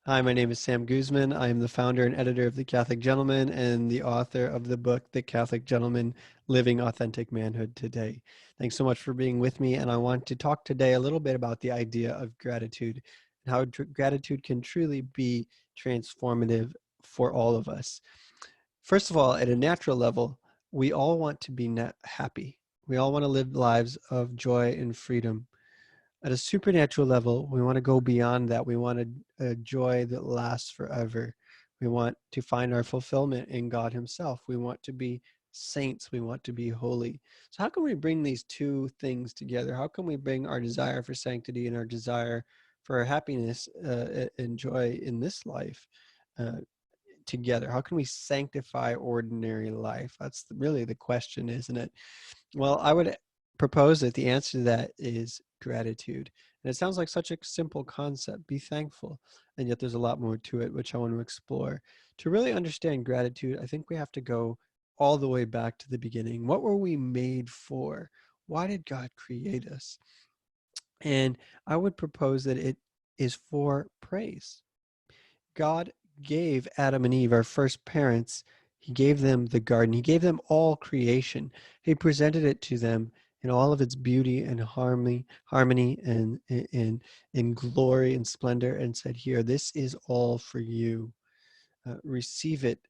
Hi, my name is Sam Guzman. I am the founder and editor of The Catholic Gentleman and the author of the book, The Catholic Gentleman, Living Authentic Manhood Today. Thanks so much for being with me. And I want to talk today a little bit about the idea of gratitude and how gratitude can truly be transformative for all of us. First of all, at a natural level, we all want to be happy. We all want to live lives of joy and freedom. At a supernatural level, we want to go beyond that. We want a joy that lasts forever. We want to find our fulfillment in God himself. We want to be saints. We want to be holy. So how can we bring these two things together? How can we bring our desire for sanctity and our desire for happiness and joy in this life uh, together? How can we sanctify ordinary life? That's really the question, isn't it? Well, I would propose that the answer to that is gratitude. And it sounds like such a simple concept, be thankful. And yet there's a lot more to it, which I want to explore. To really understand gratitude, I think we have to go all the way back to the beginning. What were we made for? Why did God create us? And I would propose that it is for praise. God gave Adam and Eve, our first parents, he gave them the garden. He gave them all creation. He presented it to them in all of its beauty and harmony and in glory and splendor, and said, here, this is all for you. Receive it,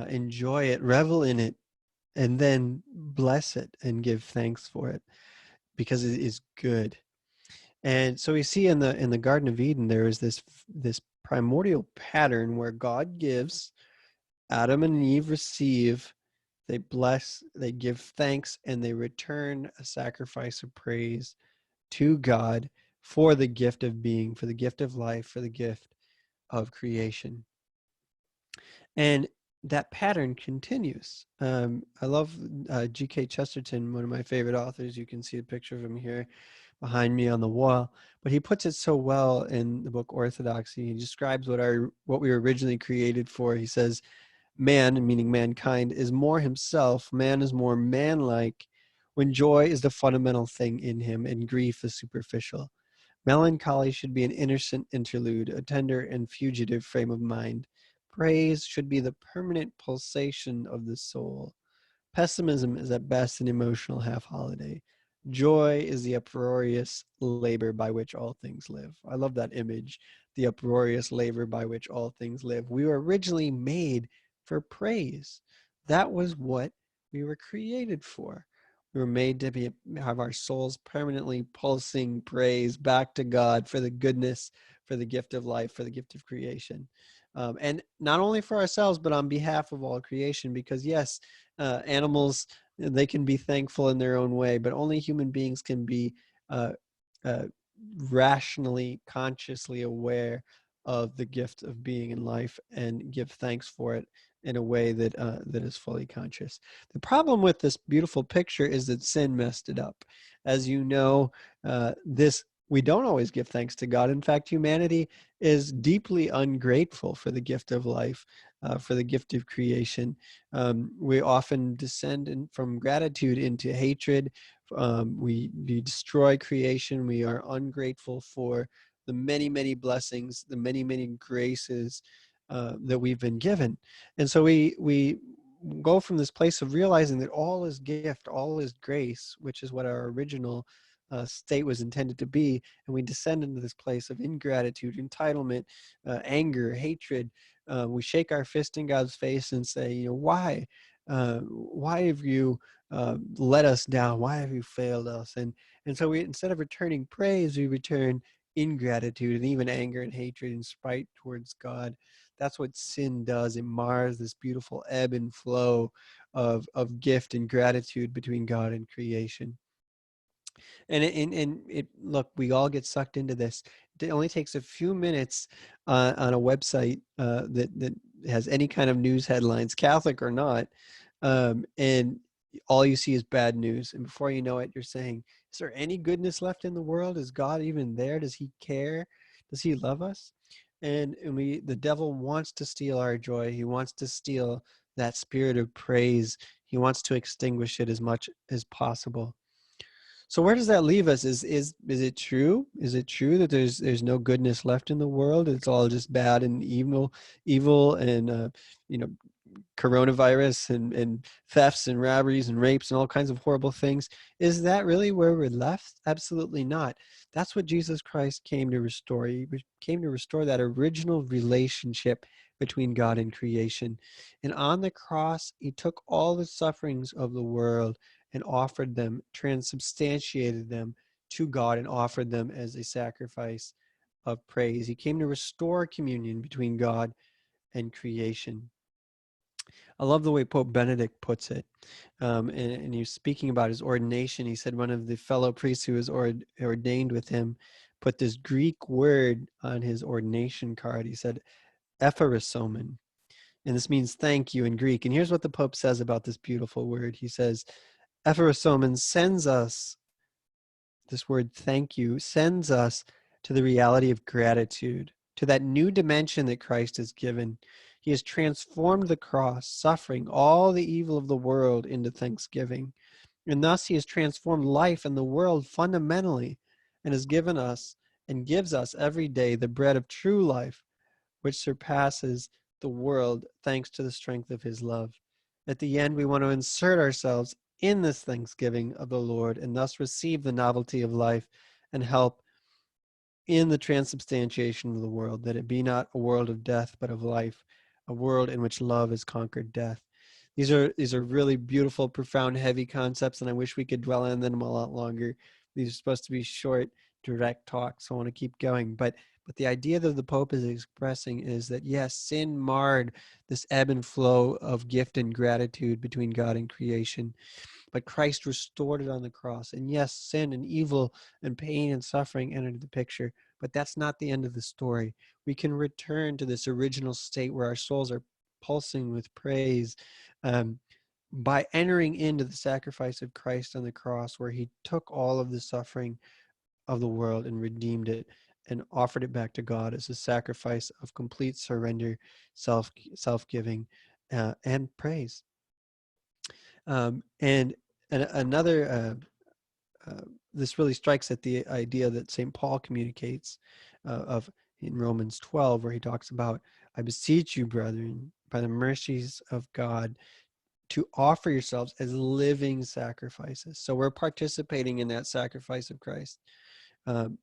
enjoy it, revel in it, and then bless it and give thanks for it because it is good. And so we see in the Garden of Eden, there is this primordial pattern where God gives, Adam and Eve receive, they bless, they give thanks, and they return a sacrifice of praise to God for the gift of being, for the gift of life, for the gift of creation. And that pattern continues. I love G.K. Chesterton, one of my favorite authors. You can see a picture of him here behind me on the wall, but he puts it so well in the book Orthodoxy. He describes what we were originally created for. He says, man, meaning mankind, is more himself. Man is more man-like when joy is the fundamental thing in him and grief is superficial. Melancholy should be an innocent interlude, a tender and fugitive frame of mind. Praise should be the permanent pulsation of the soul. Pessimism is at best an emotional half-holiday. Joy is the uproarious labor by which all things live. I love that image, the uproarious labor by which all things live. We were originally made for praise. That was what we were created for. We were made to have our souls permanently pulsing praise back to God for the goodness, for the gift of life, for the gift of creation. And not only for ourselves, but on behalf of all creation, because yes, animals, they can be thankful in their own way, but only human beings can be uh, uh, rationally, consciously aware of the gift of being in life and give thanks for it in a way that that is fully conscious. The problem with this beautiful picture is that sin messed it up. As you know, we don't always give thanks to God. In fact, humanity is deeply ungrateful for the gift of life, for the gift of creation. We often descend from gratitude into hatred. We destroy creation. We are ungrateful for the many, many blessings, the many, many graces that we've been given. And so we go from this place of realizing that all is gift, all is grace, which is what our original state was intended to be, and we descend into this place of ingratitude, entitlement, anger, hatred. We shake our fist in God's face and say, you know, why have you let us down? Why have you failed us? And so we, instead of returning praise, we return ingratitude and even anger and hatred and spite towards God. That's what sin does. It mars this beautiful ebb and flow of gift and gratitude between God and creation. And look, we all get sucked into this. It only takes a few minutes on a website that has any kind of news headlines, Catholic or not, and all you see is bad news. And before you know it, you're saying, is there any goodness left in the world? Is God even there? Does he care? Does he love us? And the devil wants to steal our joy. He wants to steal that spirit of praise. He wants to extinguish it as much as possible. So where does that leave us? Is it true? Is it true that there's no goodness left in the world? It's all just bad and evil and you know, coronavirus and thefts and robberies and rapes and all kinds of horrible things. Is that really where we're left? Absolutely not. That's what Jesus Christ came to restore. He came to restore that original relationship between God and creation. And on the cross, he took all the sufferings of the world and offered them, transubstantiated them to God and offered them as a sacrifice of praise. He came to restore communion between God and creation. I love the way Pope Benedict puts it. And he was speaking about his ordination. He said one of the fellow priests who was ordained with him put this Greek word on his ordination card. He said, "Epherosomen." And this means thank you in Greek. And here's what the Pope says about this beautiful word. He says, "Epherosomen sends us," this word thank you, sends us to the reality of gratitude, to that new dimension that Christ has given. He has transformed the cross, suffering, all the evil of the world into thanksgiving. And thus he has transformed life and the world fundamentally and has given us and gives us every day the bread of true life, which surpasses the world thanks to the strength of his love. At the end, we want to insert ourselves in this thanksgiving of the Lord and thus receive the novelty of life and help in the transubstantiation of the world, that it be not a world of death, but of life, a world in which love has conquered death. These are really beautiful, profound, heavy concepts, and I wish we could dwell on them a lot longer. These are supposed to be short, direct talks, so I want to keep going. But the idea that the Pope is expressing is that, yes, sin marred this ebb and flow of gift and gratitude between God and creation, but Christ restored it on the cross. And yes, sin and evil and pain and suffering entered the picture, but that's not the end of the story. We can return to this original state where our souls are pulsing with praise um, by entering into the sacrifice of Christ on the cross, where he took all of the suffering of the world and redeemed it and offered it back to God as a sacrifice of complete surrender, self-giving, and praise. And another, this really strikes at the idea that St. Paul communicates of in Romans 12, where he talks about, "I beseech you, brethren, by the mercies of God, to offer yourselves as living sacrifices." So we're participating in that sacrifice of Christ, um,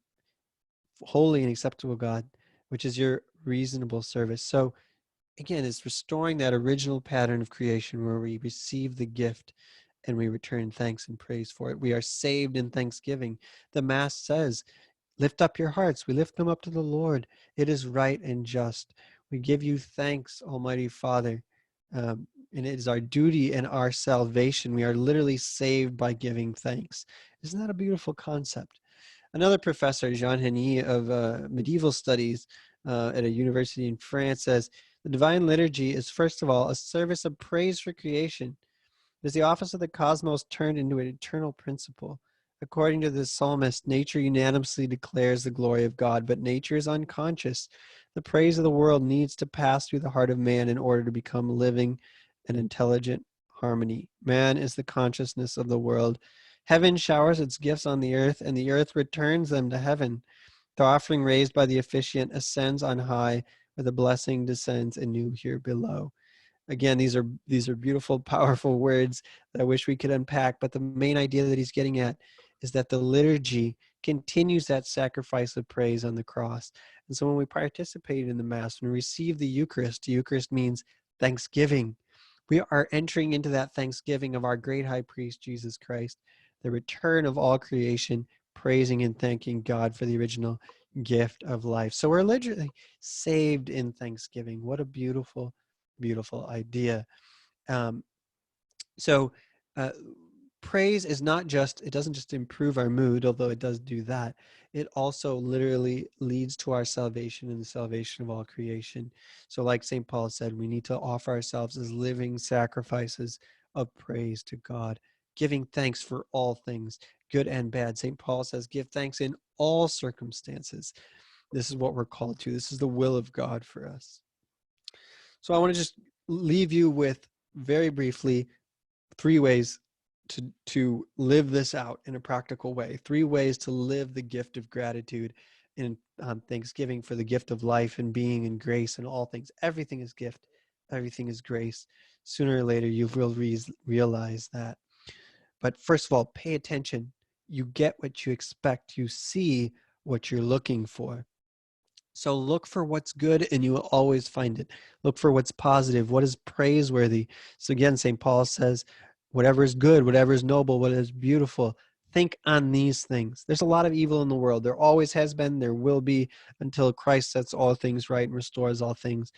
holy and acceptable God, which is your reasonable service. So again, it's restoring that original pattern of creation where we receive the gift and we return thanks and praise for it. We are saved in thanksgiving. The Mass says, "Lift up your hearts." We lift them up to the Lord. It is right and just. We give you thanks, Almighty Father. And it is our duty and our salvation. We are literally saved by giving thanks. Isn't that a beautiful concept? Another professor, Jean Henny, of medieval studies at a university in France, says, "The divine liturgy is, first of all, a service of praise for creation. It is the office of the cosmos turned into an eternal principle. According to the psalmist, nature unanimously declares the glory of God, but nature is unconscious. The praise of the world needs to pass through the heart of man in order to become living and intelligent harmony. Man is the consciousness of the world. Heaven showers its gifts on the earth, and the earth returns them to heaven. The offering raised by the officiant ascends on high, where the blessing descends anew here below." Again, these are beautiful, powerful words that I wish we could unpack, but the main idea that he's getting at is that the liturgy continues that sacrifice of praise on the cross. And so when we participate in the Mass, when we receive the Eucharist means thanksgiving. We are entering into that thanksgiving of our great high priest, Jesus Christ, the return of all creation, praising and thanking God for the original gift of life. So we're literally saved in thanksgiving. What a beautiful, beautiful idea. Um, so uh, praise is not just, it doesn't just improve our mood, although it does do that. It also literally leads to our salvation and the salvation of all creation. So like St. Paul said, we need to offer ourselves as living sacrifices of praise to God, giving thanks for all things, good and bad. St. Paul says, give thanks in all circumstances. This is what we're called to. This is the will of God for us. So I want to just leave you with, very briefly, 3 ways to live this out in a practical way. 3 ways to live the gift of gratitude in Thanksgiving for the gift of life and being and grace and all things. Everything is gift. Everything is grace. Sooner or later, you will realize that. But first of all, pay attention. You get what you expect. You see what you're looking for. So look for what's good and you will always find it. Look for what's positive, what is praiseworthy. So again, St. Paul says, whatever is good, whatever is noble, what is beautiful, think on these things. There's a lot of evil in the world. There always has been, there will be, until Christ sets all things right and restores all things.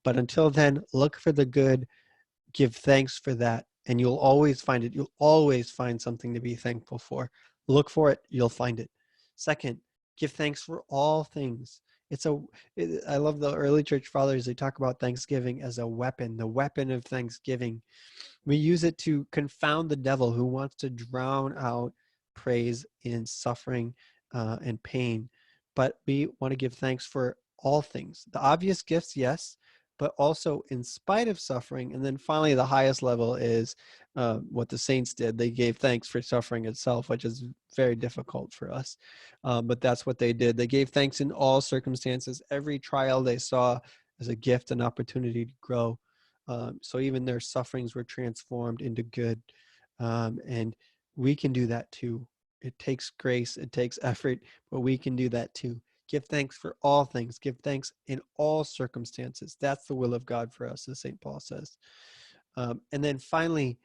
But until then, look for the good, give thanks for that, and you'll always find it. You'll always find something to be thankful for. Look for it, you'll find it. Second, give thanks for all things. I love the early church fathers. They talk about Thanksgiving as a weapon, the weapon of Thanksgiving. We use it to confound the devil who wants to drown out praise in suffering and pain. But we want to give thanks for all things. The obvious gifts, yes, but also in spite of suffering. And then finally, the highest level is what the saints did. They gave thanks for suffering itself, which is very difficult for us. But that's what they did. They gave thanks in all circumstances. Every trial they saw as a gift, an opportunity to grow. So even their sufferings were transformed into good. And we can do that too. It takes grace, it takes effort, but we can do that too. Give thanks for all things. Give thanks in all circumstances. That's the will of God for us, as St. Paul says. And then finally,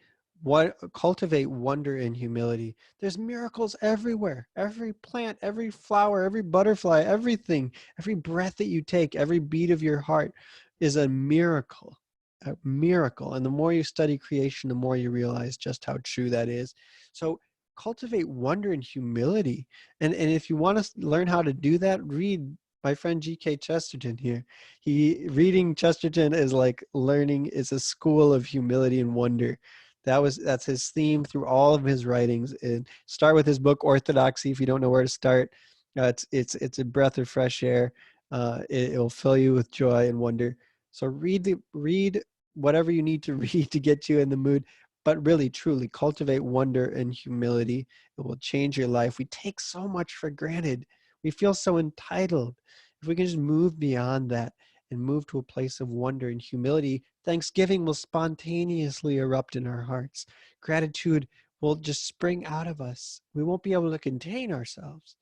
cultivate wonder and humility. There's miracles everywhere. Every plant, every flower, every butterfly, everything, every breath that you take, every beat of your heart is a miracle. A miracle. And the more you study creation, the more you realize just how true that is. So cultivate wonder and humility. And if you want to learn how to do that, read my friend G.K. Chesterton here. Reading Chesterton is like learning, is a school of humility and wonder. That's his theme through all of his writings. And start with his book Orthodoxy if you don't know where to start. It's a breath of fresh air. It will fill you with joy and wonder. So read whatever you need to read to get you in the mood, but really, truly cultivate wonder and humility. It will change your life. We take so much for granted. We feel so entitled. If we can just move beyond that and move to a place of wonder and humility, Thanksgiving will spontaneously erupt in our hearts. Gratitude will just spring out of us. We won't be able to contain ourselves.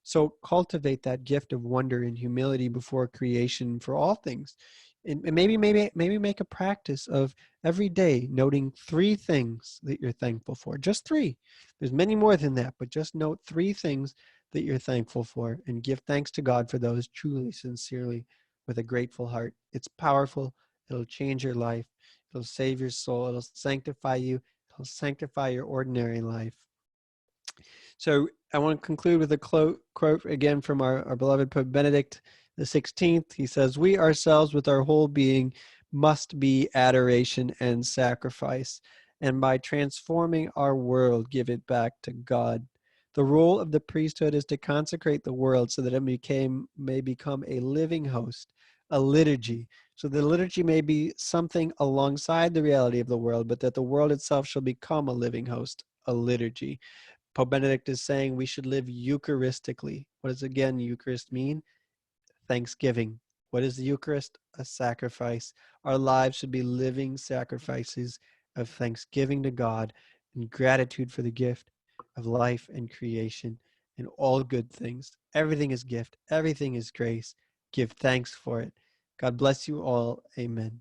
So cultivate that gift of wonder and humility before creation for all things. And maybe make a practice of every day noting 3 things that you're thankful for. Just 3. There's many more than that, but just note 3 things that you're thankful for and give thanks to God for those truly, sincerely, with a grateful heart. It's powerful. It'll change your life. It'll save your soul. It'll sanctify you. It'll sanctify your ordinary life. So I want to conclude with a quote again from our beloved Pope Benedict the 16th. He says, "We ourselves with our whole being must be adoration and sacrifice, and by transforming our world, give it back to God. The role of the priesthood is to consecrate the world so that it may become a living host, a liturgy. So the liturgy may be something alongside the reality of the world, but that the world itself shall become a living host, a liturgy." Pope Benedict is saying we should live eucharistically. What does, again, Eucharist mean? Thanksgiving. What is the Eucharist? A sacrifice. Our lives should be living sacrifices of thanksgiving to God and gratitude for the gift of life and creation and all good things. Everything is gift. Everything is grace. Give thanks for it. God bless you all. Amen.